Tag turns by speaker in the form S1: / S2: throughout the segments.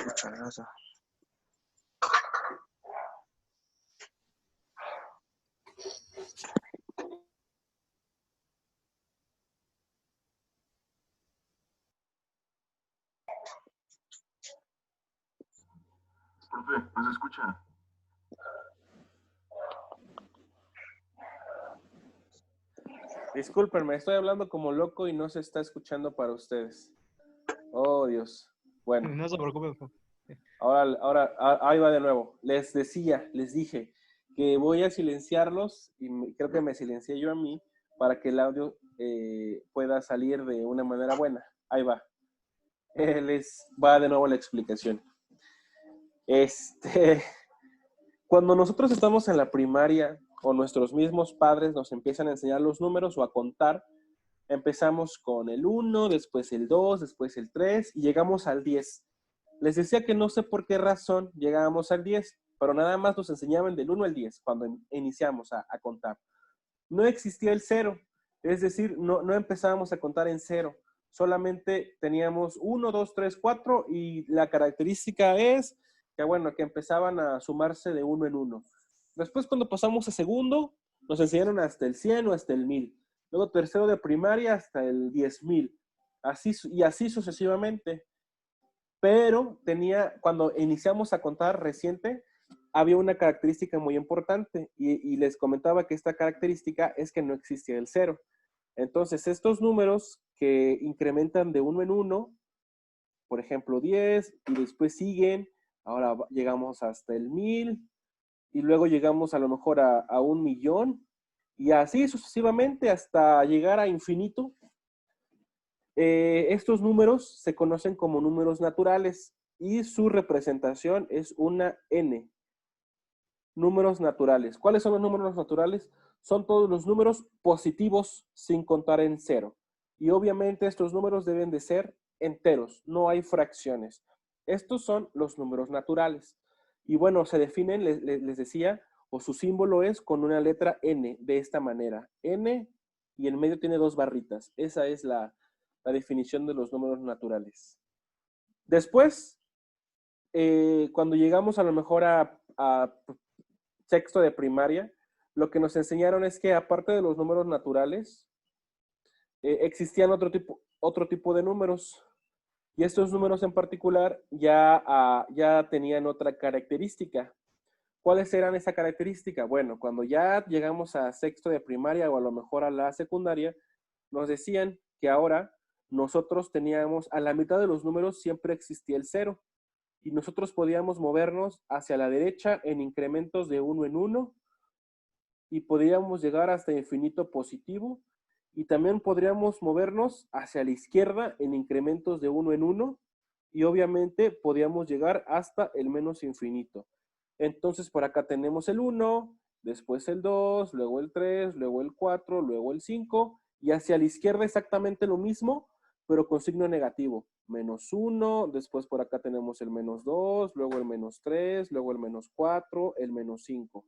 S1: Muchas gracias.
S2: Profe, ¿no se escucha?
S3: Discúlpenme, estoy hablando como loco y no se está escuchando para ustedes. Oh, Dios. Bueno.
S4: No se preocupen.
S3: Ahora, ahí va de nuevo. Les dije que voy a silenciarlos y creo que me silencié yo a mí para que el audio pueda salir de una manera buena. Ahí va. Les va de nuevo la explicación. Cuando nosotros estamos en la primaria o nuestros mismos padres nos empiezan a enseñar los números o a contar, empezamos con el 1, después el 2, después el 3 y llegamos al 10. Les decía que no sé por qué razón llegábamos al 10, pero nada más nos enseñaban del 1 al 10 cuando iniciamos a contar. No existía el 0, es decir, no empezábamos a contar en 0. Solamente teníamos 1, 2, 3, 4 y la característica es que, bueno, que empezaban a sumarse de 1 en 1. Después, cuando pasamos a segundo, nos enseñaron hasta el 100 o hasta el 1000. Luego tercero de primaria hasta el 10,000. Así sucesivamente. Pero cuando iniciamos a contar reciente, había una característica muy importante y les comentaba que esta característica es que no existía el 0. Entonces, estos números que incrementan de 1 en 1, por ejemplo 10, y después siguen, ahora llegamos hasta el 1000, y luego llegamos a lo mejor a 1,000,000, y así sucesivamente hasta llegar a infinito. Estos números se conocen como números naturales y su representación es una n. Números naturales. ¿Cuáles son los números naturales? Son todos los números positivos sin contar en 0. Y obviamente estos números deben de ser enteros, no hay fracciones. Estos son los números naturales. Y bueno, se definen, les decía, o su símbolo es con una letra n, de esta manera. N y en medio tiene 2 barritas. Esa es la definición de los números naturales. Después, cuando llegamos a lo mejor a sexto de primaria, lo que nos enseñaron es que aparte de los números naturales, existían otro tipo de números. Y estos números en particular ya tenían otra característica. ¿Cuáles eran esa característica? Bueno, cuando ya llegamos a sexto de primaria o a lo mejor a la secundaria, nos decían que ahora nosotros teníamos, a la mitad de los números siempre existía el 0. Y nosotros podíamos movernos hacia la derecha en incrementos de 1 en 1 y podíamos llegar hasta infinito positivo Y también podríamos movernos hacia la izquierda en incrementos de 1 en 1 y obviamente podríamos llegar hasta el menos infinito. Entonces por acá tenemos el 1, después el 2, luego el 3, luego el 4, luego el 5 y hacia la izquierda exactamente lo mismo, pero con signo negativo. Menos 1, después por acá tenemos el menos 2, luego el menos 3, luego el menos 4, el menos 5.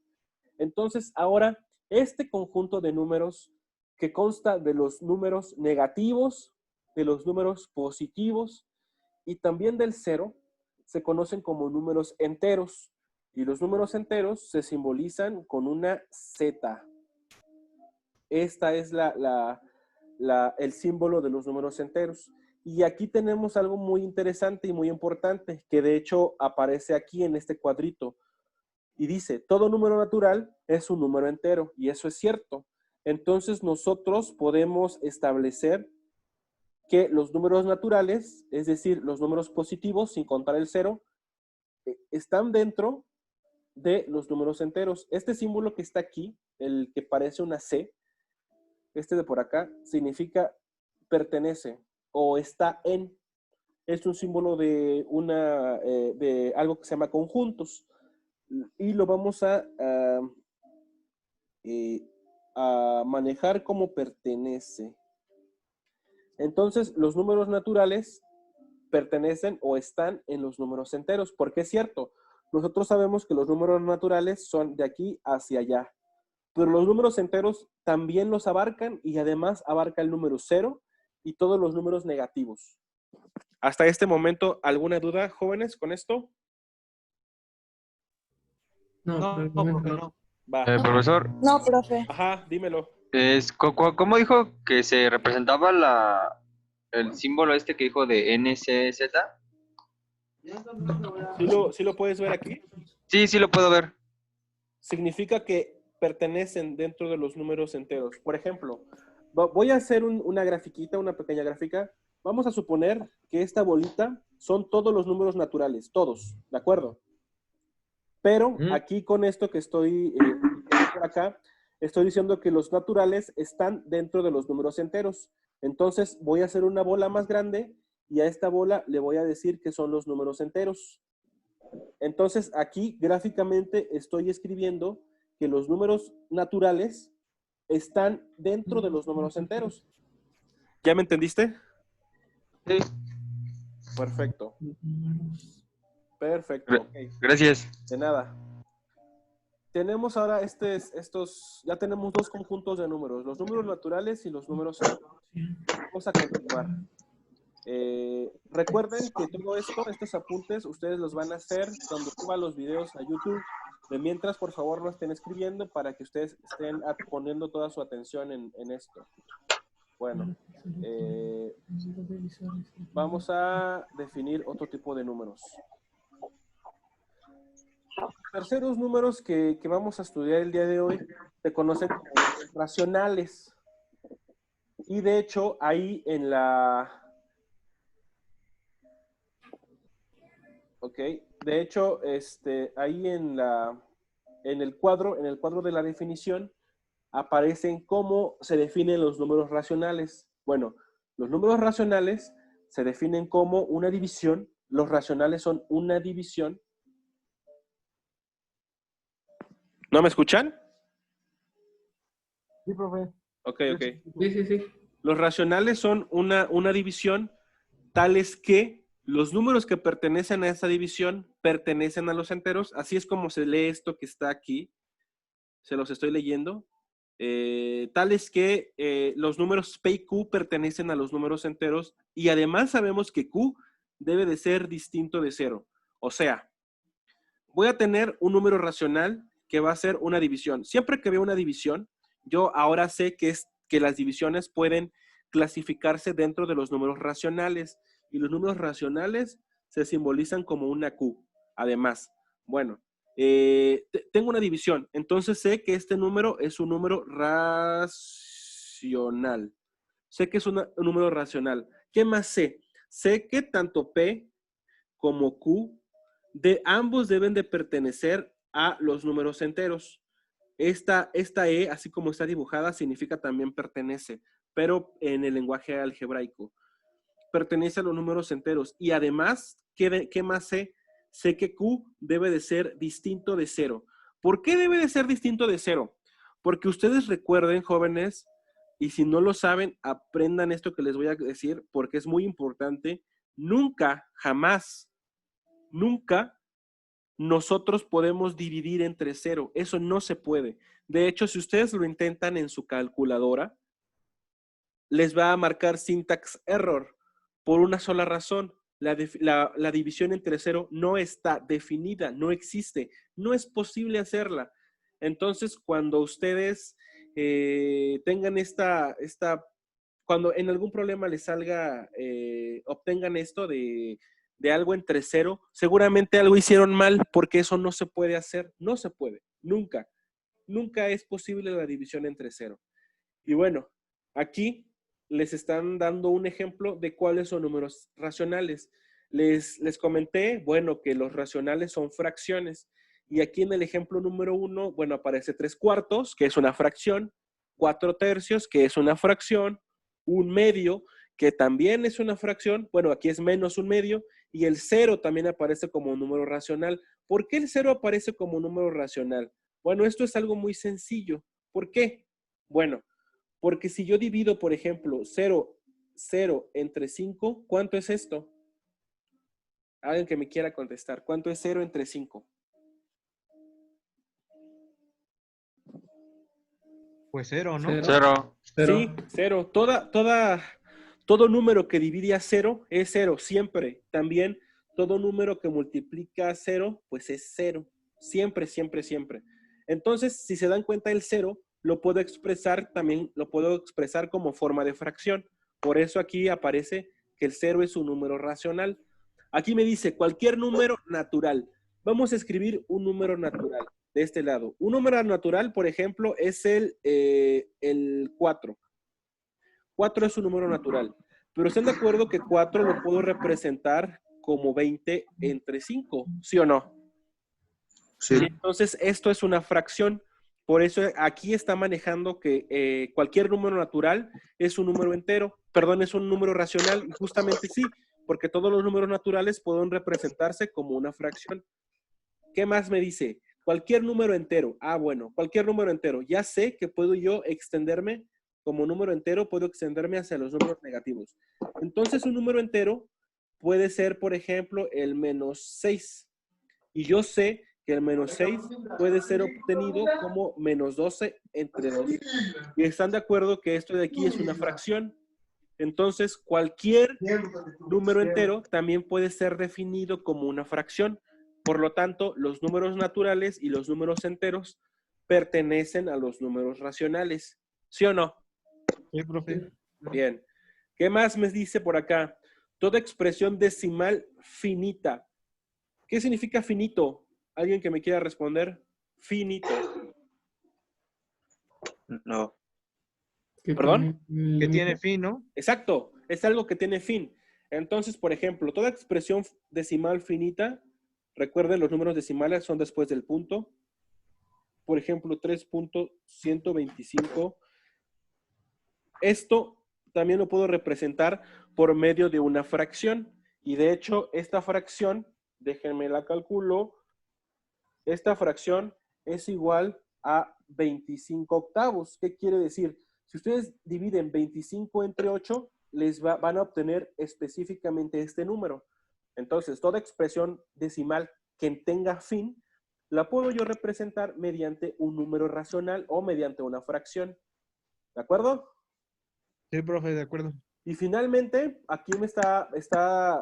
S3: Entonces ahora este conjunto de números que consta de los números negativos, de los números positivos y también del cero, se conocen como números enteros. Y los números enteros se simbolizan con una Z. Esta es el símbolo de los números enteros. Y aquí tenemos algo muy interesante y muy importante, que de hecho aparece aquí en este cuadrito. Y dice, todo número natural es un número entero. Y eso es cierto. Entonces nosotros podemos establecer que los números naturales, es decir, los números positivos, sin contar el cero, están dentro de los números enteros. Este símbolo que está aquí, el que parece una C, este de por acá, significa pertenece o está en. Es un símbolo de de algo que se llama conjuntos. Y lo vamos a manejar como pertenece. Entonces, los números naturales pertenecen o están en los números enteros, porque es cierto, nosotros sabemos que los números naturales son de aquí hacia allá, pero los números enteros también los abarcan y además abarca el número 0 y todos los números negativos. Hasta este momento, ¿alguna duda, jóvenes, con esto?
S2: No, profe, no.
S3: Va.
S4: Profesor,
S5: No, profe.
S3: Ajá, dímelo.
S4: ¿cómo dijo que se representaba el símbolo este que dijo de NCZ?
S3: ¿Sí lo puedes ver aquí?
S4: Sí, sí lo puedo ver.
S3: Significa que pertenecen dentro de los números enteros. Por ejemplo, voy a hacer una grafiquita, una pequeña gráfica. Vamos a suponer que esta bolita son todos los números naturales, todos, ¿de acuerdo? Pero aquí con esto que estoy por acá, estoy diciendo que los naturales están dentro de los números enteros. Entonces voy a hacer una bola más grande y a esta bola le voy a decir que son los números enteros. Entonces aquí gráficamente estoy escribiendo que los números naturales están dentro de los números enteros. ¿Ya me entendiste?
S4: Sí.
S3: Perfecto. Perfecto. Okay.
S4: Gracias.
S3: De nada. Tenemos ahora ya tenemos dos conjuntos de números, los números naturales y los números enteros. Vamos a continuar. Recuerden que todo esto, estos apuntes, ustedes los van a hacer cuando suban los videos a YouTube. De mientras, por favor, no estén escribiendo para que ustedes estén poniendo toda su atención en esto. Bueno, vamos a definir otro tipo de números. Los terceros números que vamos a estudiar el día de hoy se conocen como racionales. Y de hecho, ahí en Ok, de hecho, ahí en el cuadro de la definición, aparecen cómo se definen los números racionales. Bueno, los números racionales se definen como una división. Los racionales son una división. ¿No me escuchan?
S2: Sí, profe.
S3: Ok.
S2: Sí.
S3: Los racionales son una división tales que los números que pertenecen a esa división pertenecen a los enteros. Así es como se lee esto que está aquí. Se los estoy leyendo. Tales que los números P y Q pertenecen a los números enteros y además sabemos que Q debe de ser distinto de 0. O sea, voy a tener un número racional que va a ser una división. Siempre que veo una división, yo ahora sé que las divisiones pueden clasificarse dentro de los números racionales y los números racionales se simbolizan como una Q. Además, bueno, tengo una división, entonces sé que este número es un número racional. Sé que es un número racional. ¿Qué más sé? Sé que tanto P como Q de ambos deben de pertenecer a los números enteros. esta E, así como está dibujada, significa también pertenece, pero en el lenguaje algebraico. Pertenece a los números enteros. Y además, ¿qué más sé? Sé que Q debe de ser distinto de 0. ¿Por qué debe de ser distinto de 0? Porque ustedes recuerden, jóvenes, y si no lo saben, aprendan esto que les voy a decir, porque es muy importante. Nunca, jamás, nunca nosotros podemos dividir entre 0. Eso no se puede. De hecho, si ustedes lo intentan en su calculadora, les va a marcar syntax error por una sola razón. La división entre 0 no está definida, no existe, no es posible hacerla. Entonces, cuando ustedes tengan cuando en algún problema les salga, obtengan esto de algo entre 0, seguramente algo hicieron mal porque eso no se puede hacer, no se puede, nunca. Nunca es posible la división entre 0. Y bueno, aquí les están dando un ejemplo de cuáles son números racionales. Les comenté, bueno, que los racionales son fracciones. Y aquí en el ejemplo número 1, bueno, aparece 3/4, que es una fracción, 4/3, que es una fracción, 1/2, que también es una fracción, bueno, aquí es menos 1/2, y el 0 también aparece como un número racional. ¿Por qué el 0 aparece como un número racional? Bueno, esto es algo muy sencillo. ¿Por qué? Bueno, porque si yo divido, por ejemplo, 0 entre 5, ¿cuánto es esto? Alguien que me quiera contestar. ¿Cuánto es 0 entre 5?
S5: Pues 0, ¿no?
S4: 0.
S3: Sí, 0. Todo número que divide a 0 es 0, siempre. También todo número que multiplica a 0, pues es 0. Siempre, siempre, siempre. Entonces, si se dan cuenta, el 0 lo puedo expresar como forma de fracción. Por eso aquí aparece que el 0 es un número racional. Aquí me dice cualquier número natural. Vamos a escribir un número natural de este lado. Un número natural, por ejemplo, es el 4. 4 es un número natural. Pero ¿están de acuerdo que 4 lo puedo representar como 20 entre 5? ¿Sí o no?
S1: Sí.
S3: Y entonces esto es una fracción. Por eso aquí está manejando que cualquier número natural es un número entero. Perdón, es un número racional. Y justamente sí, porque todos los números naturales pueden representarse como una fracción. ¿Qué más me dice? Cualquier número entero. Ah, bueno, cualquier número entero. Ya sé que puedo yo extenderme como número entero, puedo extenderme hacia los números negativos. Entonces, un número entero puede ser, por ejemplo, el -6. Y yo sé que el -6 puede ser obtenido como -12 entre 2. Y están de acuerdo que esto de aquí es una fracción. Entonces, cualquier número entero también puede ser definido como una fracción. Por lo tanto, los números naturales y los números enteros pertenecen a los números racionales. ¿Sí o no?
S5: Sí, profe.
S3: Bien. ¿Qué más me dice por acá? Toda expresión decimal finita. ¿Qué significa finito? ¿Alguien que me quiera responder? Finito.
S1: No.
S3: ¿Perdón?
S5: Que tiene fin, ¿no?
S3: Exacto, es algo que tiene fin. Entonces, por ejemplo, toda expresión decimal finita, recuerden, los números decimales son después del punto. Por ejemplo, 3.125. Esto también lo puedo representar por medio de una fracción. Y de hecho, esta fracción, déjenme la calculo, esta fracción es igual a 25 octavos. ¿Qué quiere decir? Si ustedes dividen 25 entre 8, van a obtener específicamente este número. Entonces, toda expresión decimal que tenga fin, la puedo yo representar mediante un número racional o mediante una fracción. ¿De acuerdo?
S5: Sí, profe, de acuerdo.
S3: Y finalmente, aquí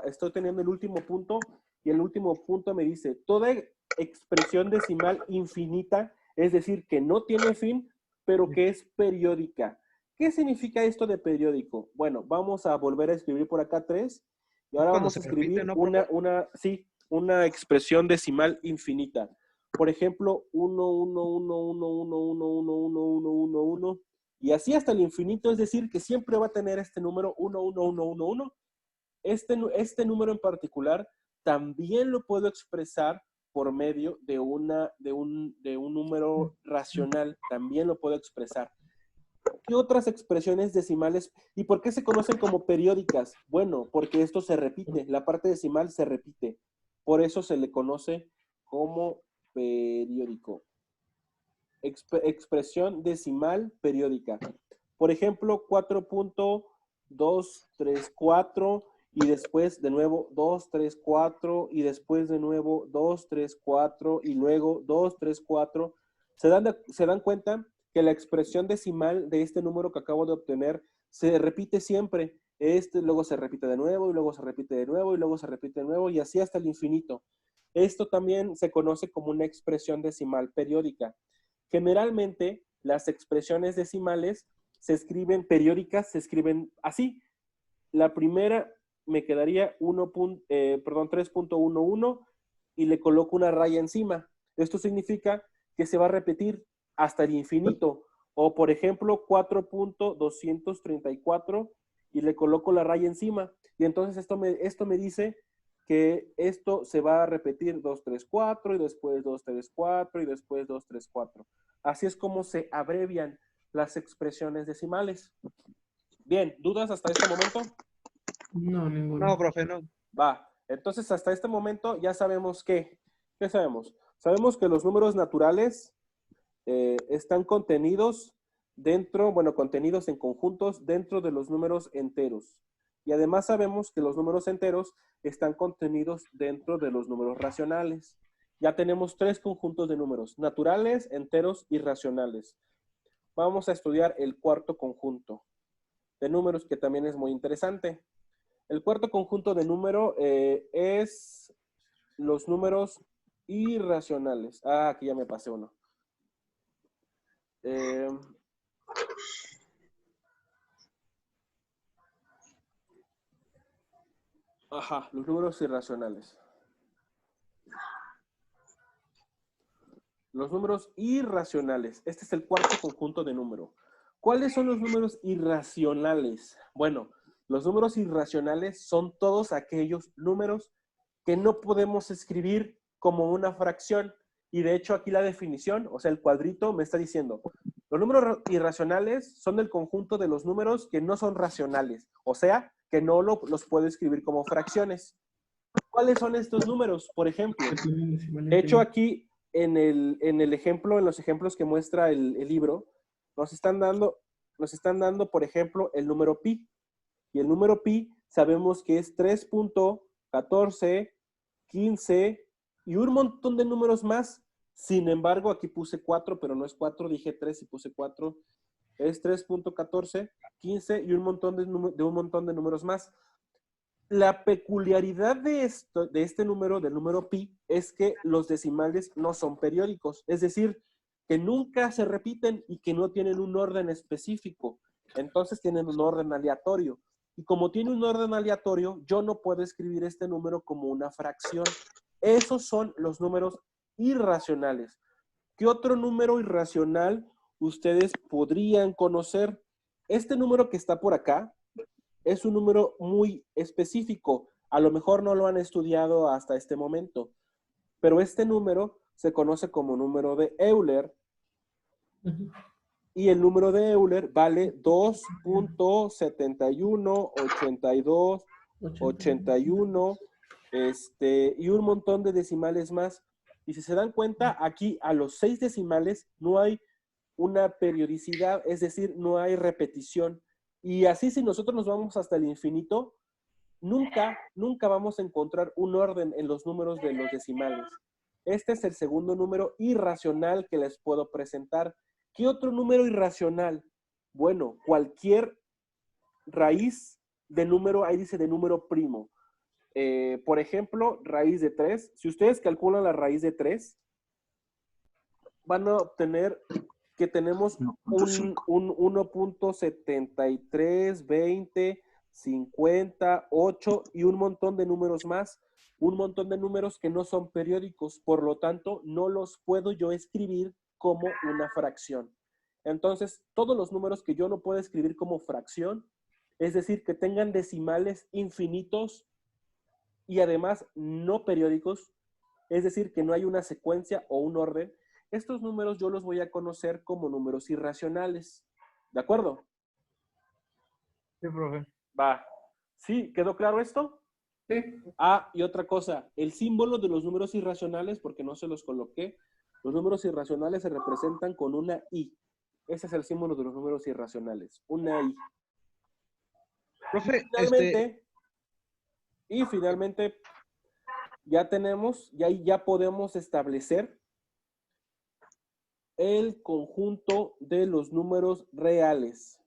S3: estoy teniendo el último punto, y el último punto me dice, toda expresión decimal infinita, es decir, que no tiene fin, pero que es periódica. ¿Qué significa esto de periódico? Bueno, vamos a volver a escribir por acá 3, y ahora
S5: Cuando
S3: vamos a
S5: se repite,
S3: escribir
S5: ¿no,
S3: una expresión decimal infinita. Por ejemplo, 1, 1, 1, 1, 1, 1, 1, 1, 1, 1, 1, y así hasta el infinito, es decir, que siempre va a tener este número 1, 1, 1, 1, 1. Este número en particular también lo puedo expresar por medio de un número racional. También lo puedo expresar. ¿Qué otras expresiones decimales? ¿Y por qué se conocen como periódicas? Bueno, porque esto se repite, la parte decimal se repite. Por eso se le conoce como periódico. Expresión decimal periódica. Por ejemplo, 4.234 y después de nuevo 234 y después de nuevo 234 y luego 234. ¿Se dan cuenta que la expresión decimal de este número que acabo de obtener se repite siempre? Luego se repite de nuevo y luego se repite de nuevo y luego se repite de nuevo y así hasta el infinito. Esto también se conoce como una expresión decimal periódica. Generalmente, las expresiones decimales se escriben periódicas, se escriben así. La primera me quedaría 3.11 y le coloco una raya encima. Esto significa que se va a repetir hasta el infinito. O, por ejemplo, 4.234 y le coloco la raya encima. Y entonces esto me dice que esto se va a repetir 234 y después 234 y después 234. Así es como se abrevian las expresiones decimales. Bien, ¿dudas hasta este momento?
S2: No, ninguno.
S5: No, profe, no.
S3: Va. Entonces, hasta este momento ya sabemos ¿qué sabemos? Sabemos que los números naturales están contenidos contenidos en conjuntos dentro de los números enteros. Y además sabemos que los números enteros están contenidos dentro de los números racionales. Ya tenemos 3 conjuntos de números: naturales, enteros y racionales. Vamos a estudiar el cuarto conjunto de números, que también es muy interesante. El cuarto conjunto de número es los números irracionales. Aquí ya me pasé uno. Los números irracionales. Los números irracionales. Este es el cuarto conjunto de número. ¿Cuáles son los números irracionales? Bueno, los números irracionales son todos aquellos números que no podemos escribir como una fracción. Y de hecho aquí la definición, o sea, el cuadrito me está diciendo, los números irracionales son el conjunto de los números que no son racionales. O sea, que no los puedo escribir como fracciones. ¿Cuáles son estos números? Por ejemplo, de hecho aquí en el ejemplo, en los ejemplos que muestra el libro, nos están dando, por ejemplo, el número pi. Y el número pi sabemos que es 3.14, 15 y un montón de números más. Sin embargo, aquí puse 4, pero no es 4, dije 3 y puse 4. Es 3.14, 15 y un montón de números más. La peculiaridad de este número, del número pi, es que los decimales no son periódicos. Es decir, que nunca se repiten y que no tienen un orden específico. Entonces tienen un orden aleatorio. Y como tiene un orden aleatorio, yo no puedo escribir este número como una fracción. Esos son los números irracionales. ¿Qué otro número irracional ustedes podrían conocer? Este número que está por acá es un número muy específico. A lo mejor no lo han estudiado hasta este momento, pero este número se conoce como número de Euler. Y el número de Euler vale 2.71, 82, 81, y un montón de decimales más. Y si se dan cuenta, aquí a los 6 decimales no hay una periodicidad, es decir, no hay repetición. Y así si nosotros nos vamos hasta el infinito, nunca vamos a encontrar un orden en los números de los decimales. Este es el segundo número irracional que les puedo presentar. ¿Qué otro número irracional? Bueno, cualquier raíz de número, ahí dice de número primo. Por ejemplo, raíz de 3. Si ustedes calculan la raíz de 3, van a obtener que tenemos un 1.73, 20, 50, 8 y un montón de números más. Un montón de números que no son periódicos. Por lo tanto, no los puedo yo escribir como una fracción. Entonces, todos los números que yo no puedo escribir como fracción, es decir, que tengan decimales infinitos y además no periódicos, es decir, que no hay una secuencia o un orden, estos números yo los voy a conocer como números irracionales. ¿De acuerdo?
S5: Sí, profe.
S3: Va. ¿Sí? ¿Quedó claro esto?
S2: Sí.
S3: Ah, y otra cosa, el símbolo de los números irracionales, porque no se los coloqué, los números irracionales se representan con una I. Ese es el símbolo de los números irracionales, una I.
S5: Profe,
S3: Finalmente, ya tenemos, ya podemos establecer el conjunto de los números reales.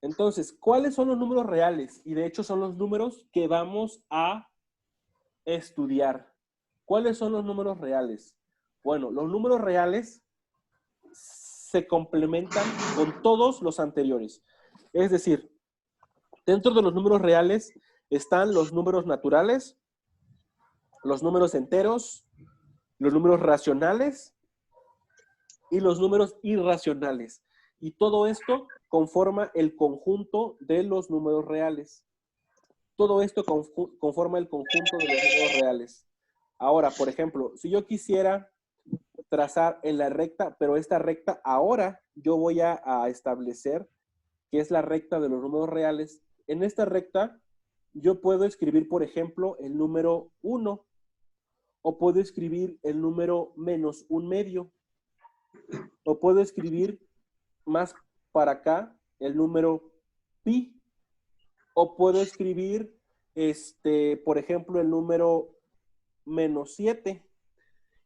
S3: Entonces, ¿cuáles son los números reales? Y de hecho son los números que vamos a estudiar. ¿Cuáles son los números reales? Bueno, los números reales se complementan con todos los anteriores. Es decir, dentro de los números reales están los números naturales, los números enteros, los números racionales y los números irracionales. Y todo esto conforma el conjunto de los números reales. Todo esto conforma el conjunto de los números reales. Ahora, por ejemplo, si yo quisiera trazar en la recta, pero esta recta ahora yo voy a establecer que es la recta de los números reales. En esta recta yo puedo escribir, por ejemplo, el número 1 o puedo escribir el número menos un medio o puedo escribir más para acá el número pi o puedo escribir, por ejemplo, el número menos 7.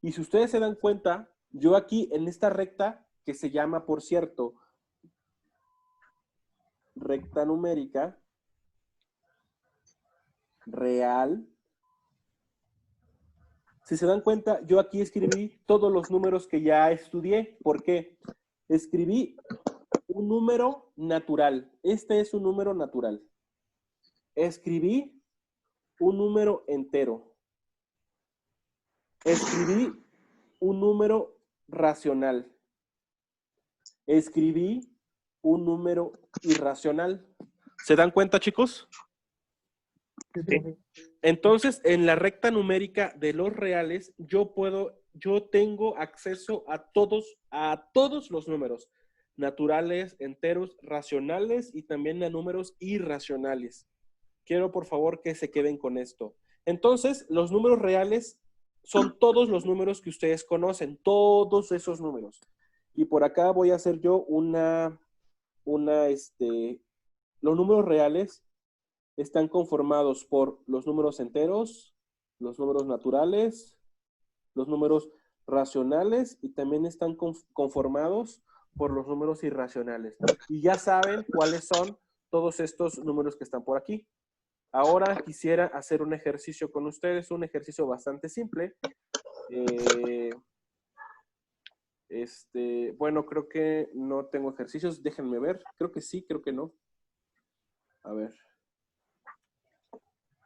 S3: Y si ustedes se dan cuenta, yo aquí en esta recta, que se llama, por cierto, recta numérica real, si se dan cuenta, yo aquí escribí todos los números que ya estudié. ¿Por qué? Escribí un número natural. Este es un número natural. Escribí un número entero. Escribí un número racional. Escribí un número irracional. ¿Se dan cuenta, chicos?
S2: Sí, profe.
S3: Entonces, en la recta numérica de los reales, yo tengo acceso a todos los números, naturales, enteros, racionales y también a números irracionales. Quiero, por favor, que se queden con esto. Entonces, los números reales son todos los números que ustedes conocen, todos esos números. Y por acá voy a hacer yo los números reales están conformados por los números enteros, los números naturales, los números racionales y también están conformados por los números irracionales. Y ya saben cuáles son todos estos números que están por aquí. Ahora quisiera hacer un ejercicio con ustedes, un ejercicio bastante simple. Bueno, creo que no tengo ejercicios. Déjenme ver. Creo que sí, creo que no. A ver.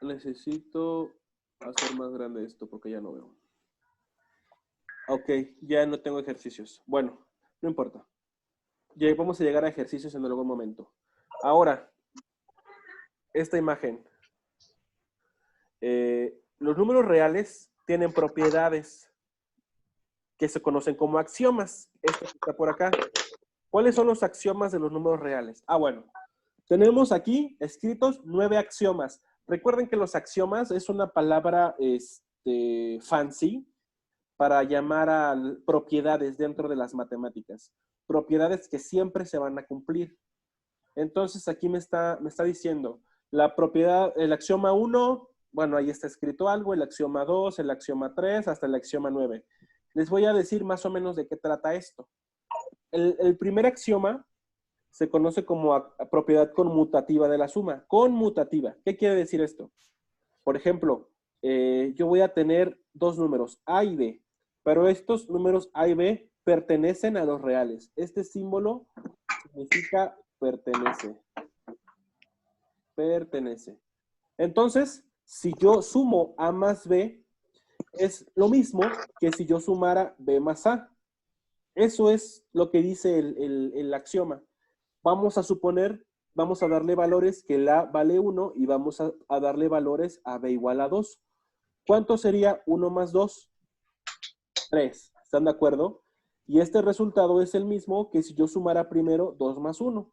S3: Necesito hacer más grande esto porque ya no veo. Ok, ya no tengo ejercicios. Bueno, no importa. Ya vamos a llegar a ejercicios en algún momento. Ahora, esta imagen. Los números reales tienen propiedades que se conocen como axiomas. Esto que está por acá. ¿Cuáles son los axiomas de los números reales? Ah, bueno. Tenemos aquí escritos 9 axiomas. Recuerden que los axiomas es una palabra fancy para llamar a propiedades dentro de las matemáticas. Propiedades que siempre se van a cumplir. Entonces aquí me está diciendo la propiedad, el axioma 1, bueno, ahí está escrito algo, el axioma 2, el axioma 3, hasta el axioma 9. Les voy a decir más o menos de qué trata esto. El primer axioma se conoce como propiedad conmutativa de la suma. Conmutativa. ¿Qué quiere decir esto? Por ejemplo, yo voy a tener dos números, A y B, pero estos números A y B pertenecen a los reales. Este símbolo significa pertenece. Pertenece. Entonces, si yo sumo A más B, es lo mismo que si yo sumara B más A. Eso es lo que dice el axioma. Vamos a suponer, vamos a darle valores que el A vale 1 y vamos a darle valores a B igual a 2. ¿Cuánto sería 1 más 2? 3. ¿Están de acuerdo? Y este resultado es el mismo que si yo sumara primero 2 más 1.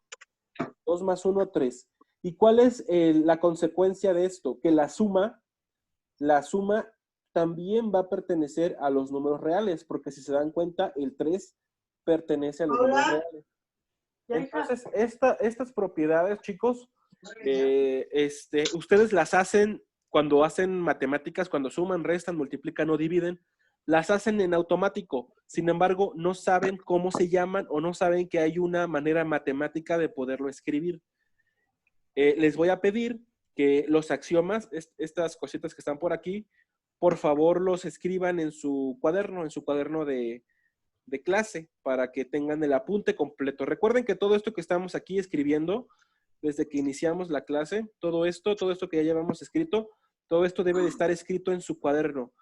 S3: 2 más 1, 3. ¿Y cuál es la consecuencia de esto? Que la suma también va a pertenecer a los números reales, porque si se dan cuenta, el 3 pertenece a los números reales. Entonces, estas propiedades, chicos, ustedes las hacen cuando hacen matemáticas, cuando suman, restan, multiplican o dividen, las hacen en automático. Sin embargo, no saben cómo se llaman o no saben que hay una manera matemática de poderlo escribir. Les voy a pedir que los axiomas, estas cositas que están por aquí, por favor los escriban en su cuaderno de clase, para que tengan el apunte completo. Recuerden que todo esto que estamos aquí escribiendo, desde que iniciamos la clase, todo esto que ya llevamos escrito, todo esto debe de estar escrito en su cuaderno.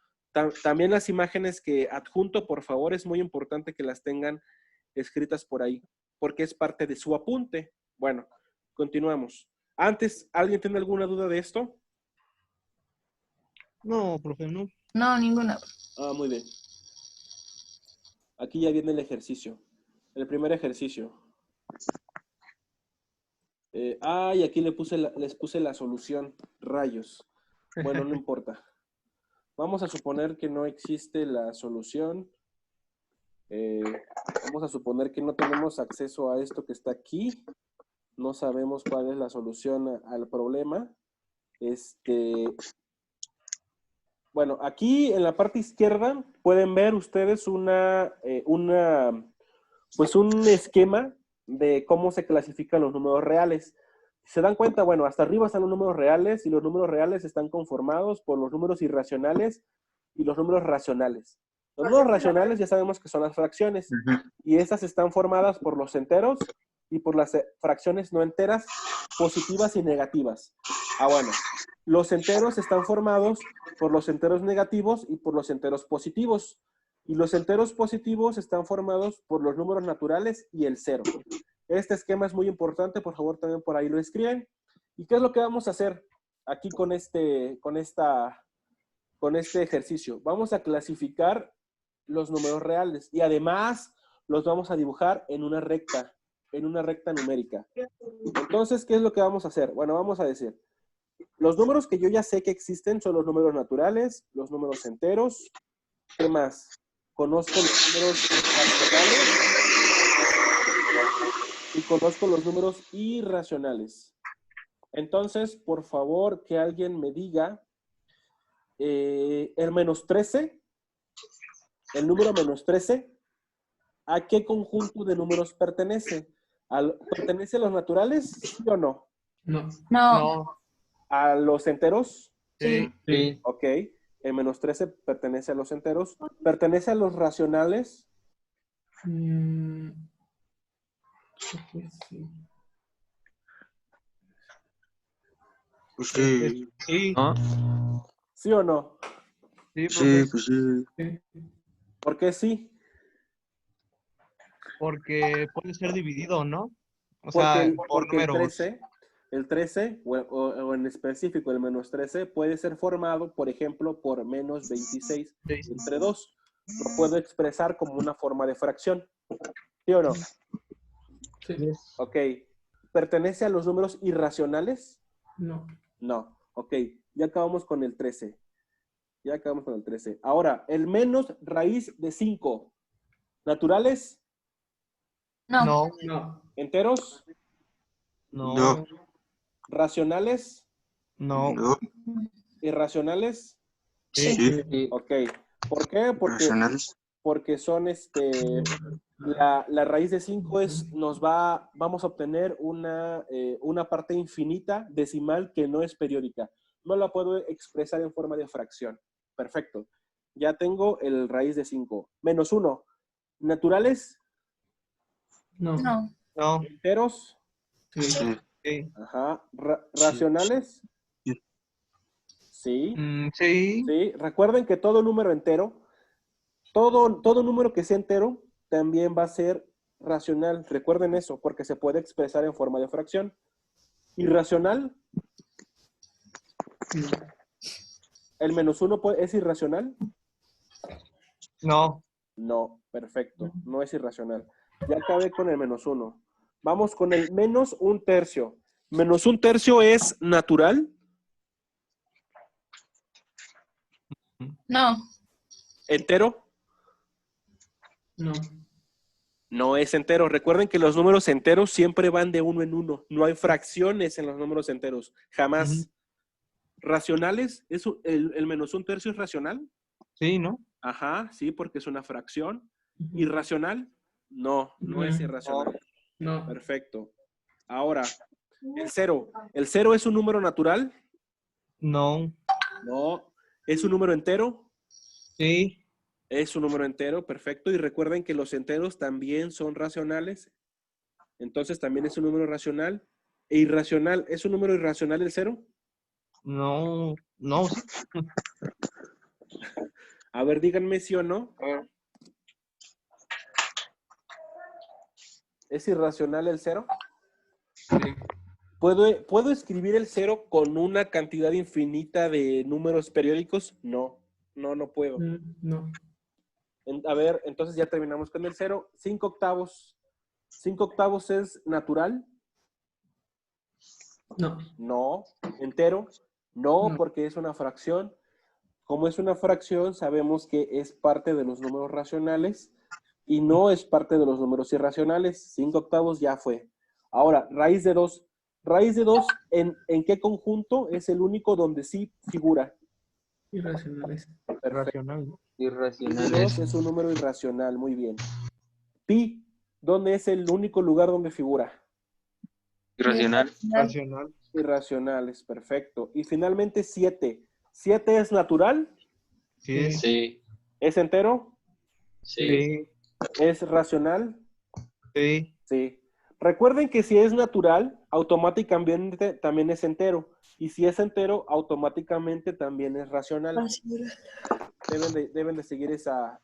S3: También las imágenes que adjunto, por favor, es muy importante que las tengan escritas por ahí, porque es parte de su apunte. Bueno, continuamos. Antes, ¿alguien tiene alguna duda de esto?
S5: No, profe, no.
S2: No, ninguna.
S3: Muy bien. Aquí ya viene el ejercicio. El primer ejercicio. Y aquí les puse la solución. Rayos. Bueno, no importa. Vamos a suponer que no existe la solución. Vamos a suponer que no tenemos acceso a esto que está aquí. No sabemos cuál es la solución al problema. Bueno, aquí en la parte izquierda pueden ver ustedes un esquema de cómo se clasifican los números reales. Si se dan cuenta, bueno, hasta arriba están los números reales y los números reales están conformados por los números irracionales y los números racionales. Los números racionales ya sabemos que son las fracciones y estas están formadas por los enteros y por las fracciones no enteras, positivas y negativas. Bueno. Los enteros están formados por los enteros negativos y por los enteros positivos. Y los enteros positivos están formados por los números naturales y el cero. Este esquema es muy importante, por favor también por ahí lo escriben. ¿Y qué es lo que vamos a hacer aquí con este ejercicio? Vamos a clasificar los números reales y además los vamos a dibujar en una recta numérica. Entonces, ¿qué es lo que vamos a hacer? Bueno, vamos a decir, los números que yo ya sé que existen son los números naturales, los números enteros. ¿Qué más? Conozco los números racionales y conozco los números irracionales. Entonces, por favor, que alguien me diga el menos 13, el número menos 13, ¿a qué conjunto de números pertenece? ¿Pertenece a los naturales, sí o no?
S5: No.
S2: No.
S3: ¿A los enteros?
S2: Sí.
S4: Sí.
S3: Ok. El menos 13 pertenece a los enteros. ¿Pertenece a los racionales?
S1: Pues sí.
S5: Sí,
S4: ¿No?
S3: ¿Sí o no?
S5: sí,
S1: Sí,
S5: profe.
S1: pues sí.
S3: ¿Por qué sí?
S5: Porque puede ser dividido, ¿no? O
S3: Porque
S5: sea,
S3: el,
S5: por
S3: porque
S5: números.
S3: el 13 o en específico el menos 13 puede ser formado, por ejemplo, por menos 26 entre 2. Lo puedo expresar como una forma de fracción. ¿Sí o no?
S5: Sí.
S3: Ok. ¿Pertenece a los números irracionales?
S5: No.
S3: No. Ok. Ya acabamos con el 13. Ahora, el menos raíz de 5. ¿Naturales?
S2: No.
S5: No.
S3: ¿Enteros?
S5: No.
S3: ¿Racionales?
S5: No.
S1: No.
S3: ¿Irracionales?
S1: Sí.
S3: Ok. ¿Por qué?
S1: Racionales.
S3: Porque son la raíz de 5 vamos a obtener una parte infinita decimal que no es periódica. No la puedo expresar en forma de fracción. Perfecto. Ya tengo el raíz de 5. Menos 1. ¿Naturales?
S5: No.
S2: No.
S3: ¿Enteros?
S1: Sí.
S5: Sí.
S3: Ajá. ¿Racionales?
S1: Sí.
S3: Sí.
S5: Sí.
S3: Sí. Recuerden que todo número entero, todo número que sea entero, también va a ser racional. Recuerden eso, porque se puede expresar en forma de fracción. ¿Irracional? ¿El -1 es irracional?
S2: No.
S3: No, perfecto. No es irracional. Ya acabé con el -1. Vamos con el -1/3. ¿-1/3 es natural?
S2: No.
S3: ¿Entero?
S5: No.
S3: No es entero. Recuerden que los números enteros siempre van de uno en uno. No hay fracciones en los números enteros. Jamás.
S2: Ujú.
S3: ¿Racionales? ¿El -1/3 es racional?
S2: Sí, ¿no?
S3: Ajá, sí, porque es una fracción.
S5: Ujú.
S3: ¿Irracional? No, no es
S5: No.
S3: irracional.
S5: No.
S3: Perfecto. Ahora, el 0. ¿El 0 es un número natural?
S2: No.
S3: No. ¿Es un número entero?
S2: Sí.
S3: Es un número entero, perfecto. Y recuerden que los enteros también son racionales. Entonces también es un número racional. E irracional, ¿es un número irracional el 0?
S2: No. No, sí.
S3: A ver, díganme sí o no.
S2: A ver.
S3: ¿Es irracional el 0?
S2: Sí.
S3: ¿Puedo escribir el 0 con una cantidad infinita de números periódicos? No, no puedo.
S5: No.
S3: A ver, entonces ya terminamos con el 0. 5 octavos. ¿5 octavos es natural?
S5: No.
S3: No. ¿Entero? No,
S2: No.
S3: porque es una fracción. Como es una fracción, sabemos que es parte de los números racionales y no es parte de los números irracionales. 5 octavos ya fue. Ahora, raíz de 2. Raíz de 2, ¿en qué conjunto es el único donde sí figura?
S5: Irracionales.
S3: Perfecto.
S2: Racional, ¿no?
S3: Raíz de 2
S4: Irracionales.
S3: es un número irracional, muy bien. Pi, ¿dónde es el único lugar donde figura?
S4: Irracional.
S2: Racional.
S3: Irracionales, perfecto. Y finalmente 7. ¿7 es natural?
S2: Sí.
S4: Sí.
S3: ¿Es entero?
S4: Sí.
S2: Sí.
S3: ¿Es racional?
S2: Sí.
S3: Sí. Recuerden que si es natural, automáticamente también es entero. Y si es entero, automáticamente también es racional. Deben de seguir esa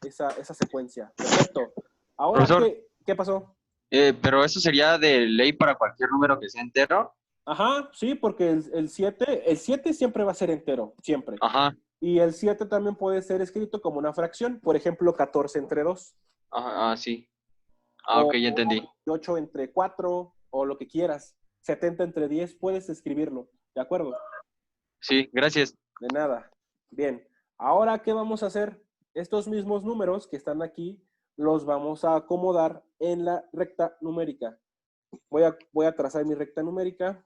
S3: secuencia. Perfecto. Ahora,
S4: Profesor.
S3: ¿qué pasó?
S4: Pero eso sería de ley para cualquier número que sea entero.
S3: Ajá, sí, porque el 7 siempre va a ser entero, siempre.
S4: Ajá.
S3: Y el 7 también puede ser escrito como una fracción. Por ejemplo, 14 entre 2.
S4: Ajá, sí.
S3: O
S4: Ok, ya entendí.
S3: 8 entre 4, o lo que quieras. 70 entre 10, puedes escribirlo. ¿De acuerdo?
S4: Sí, gracias.
S3: De nada. Bien. Ahora, ¿qué vamos a hacer? Estos mismos números que están aquí, los vamos a acomodar en la recta numérica. Voy a trazar mi recta numérica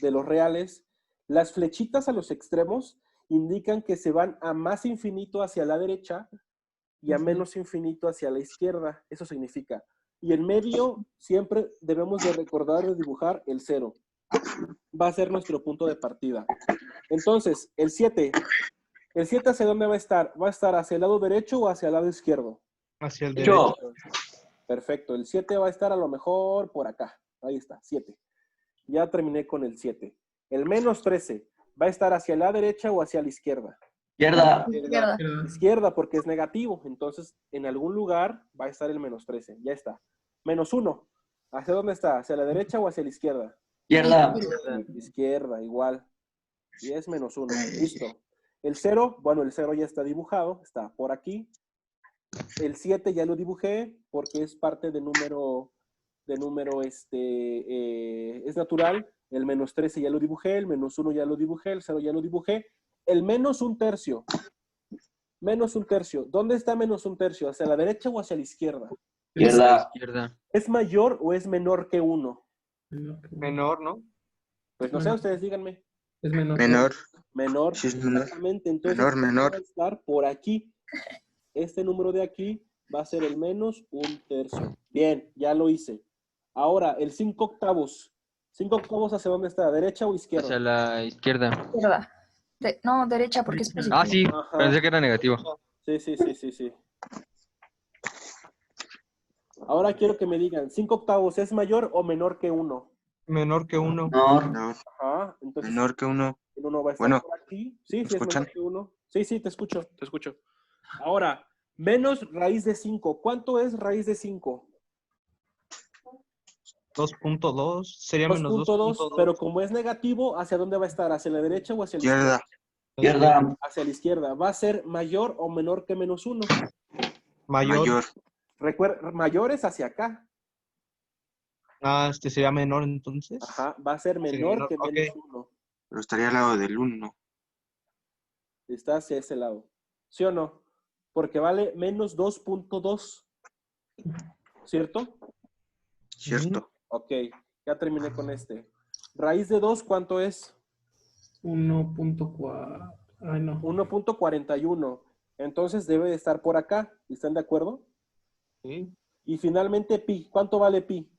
S3: de los reales. Las flechitas a los extremos indican que se van a más infinito hacia la derecha y a menos infinito hacia la izquierda. Eso significa. Y en medio siempre debemos de recordar de dibujar el 0. Va a ser nuestro punto de partida. Entonces, el 7 ¿hacia dónde va a estar? ¿Va a estar hacia el lado derecho o hacia el lado izquierdo?
S2: Hacia el derecho.
S3: Perfecto. El 7 va a estar a lo mejor por acá. Ahí está, 7. Ya terminé con el 7. El -13, ¿va a estar hacia la derecha o hacia la izquierda?
S6: Izquierda.
S2: Izquierda.
S3: Izquierda, porque es negativo. Entonces, en algún lugar va a estar el -13. Ya está. -1, ¿hacia dónde está? ¿Hacia la derecha o hacia la izquierda?
S6: Izquierda.
S3: Izquierda, igual. Y es -1. Listo. El 0, bueno, el 0 ya está dibujado. Está por aquí. El 7 ya lo dibujé porque es parte de número es natural. El -13 ya lo dibujé, el -1 ya lo dibujé, el 0 ya lo dibujé. El -1/3. -1/3. ¿Dónde está -1/3? ¿Hacia la derecha o hacia la izquierda?
S6: Izquierda.
S4: Izquierda.
S3: ¿Es mayor o es menor que 1?
S2: Menor, ¿no?
S3: Pues no sé, ustedes díganme.
S5: Es menor.
S1: Menor.
S3: Menor,
S1: Sí, es menor.
S3: exactamente. Entonces,
S1: Menor.
S3: va a estar por aquí. Este número de aquí va a ser el -1/3. Bien, ya lo hice. Ahora, el 5 octavos. ¿5 octavos hacia dónde está? ¿Derecha o izquierda?
S4: Hacia la izquierda.
S2: Izquierda. No, derecha porque es positivo.
S4: Ah, sí.
S3: Ajá.
S4: Pensé que era negativo.
S3: Sí. Ahora quiero que me digan, ¿5 octavos es mayor o menor que 1?
S2: Menor que 1.
S6: Menor.
S1: No.
S3: Ajá, entonces
S1: Menor que 1.
S3: el 1 va a estar
S1: Bueno,
S3: por aquí. Sí,
S1: ¿me
S3: sí es
S1: escuchan?
S3: menor que 1. Sí, te escucho. Ahora, menos raíz de 5. ¿Cuánto es raíz de 5?
S2: 2.2 sería menos
S3: 2.2,
S2: 2.2.
S3: pero como es negativo, ¿hacia dónde va a estar? ¿Hacia la derecha o hacia la
S1: Izquierda.
S6: Izquierda.
S3: Hacia la izquierda. ¿Va a ser mayor o menor que menos 1?
S2: Mayor.
S1: Mayor.
S3: Recuerda, mayor es hacia acá.
S2: Ah, sería menor entonces.
S3: Ajá, va a ser
S2: Sería
S3: menor
S2: menor,
S3: que
S2: ok.
S3: menos 1.
S1: Pero estaría al lado del 1.
S3: Está hacia ese lado. ¿Sí o no? Porque vale menos 2.2. ¿Cierto?
S1: ¿Cierto?
S3: Ok, ya terminé con este. Raíz de 2, ¿cuánto es?
S5: 1.4. Ay, no.
S3: 1.41. Entonces debe de estar por acá. ¿Están de acuerdo?
S2: Sí.
S3: Y finalmente pi. ¿Cuánto vale pi?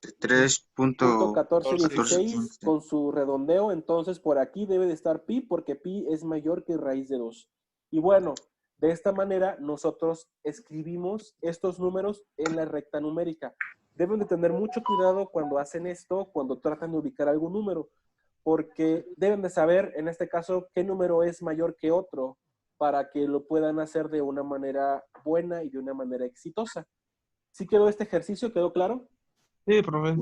S1: 3.1415.
S3: con su redondeo. Entonces por aquí debe de estar pi porque pi es mayor que raíz de 2. Y bueno, de esta manera nosotros escribimos estos números en la recta numérica. Deben de tener mucho cuidado cuando hacen esto, cuando tratan de ubicar algún número, porque deben de saber, en este caso, qué número es mayor que otro para que lo puedan hacer de una manera buena y de una manera exitosa. ¿Sí quedó este ejercicio? ¿Quedó claro?
S2: Sí, profe.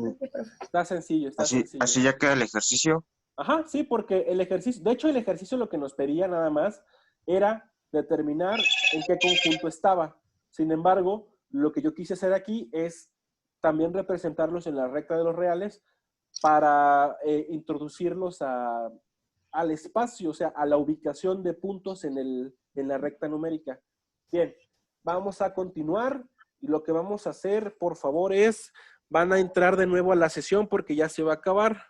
S3: Está sencillo, está sencillo.
S1: Así ya queda el ejercicio.
S3: Ajá, sí, porque el ejercicio, de hecho el ejercicio lo que nos pedía nada más era determinar en qué conjunto estaba. Sin embargo, lo que yo quise hacer aquí es también representarlos en la recta de los reales para introducirlos al espacio, o sea, a la ubicación de puntos en la recta numérica. Bien, vamos a continuar y lo que vamos a hacer, por favor, es, van a entrar de nuevo a la sesión porque ya se va a acabar.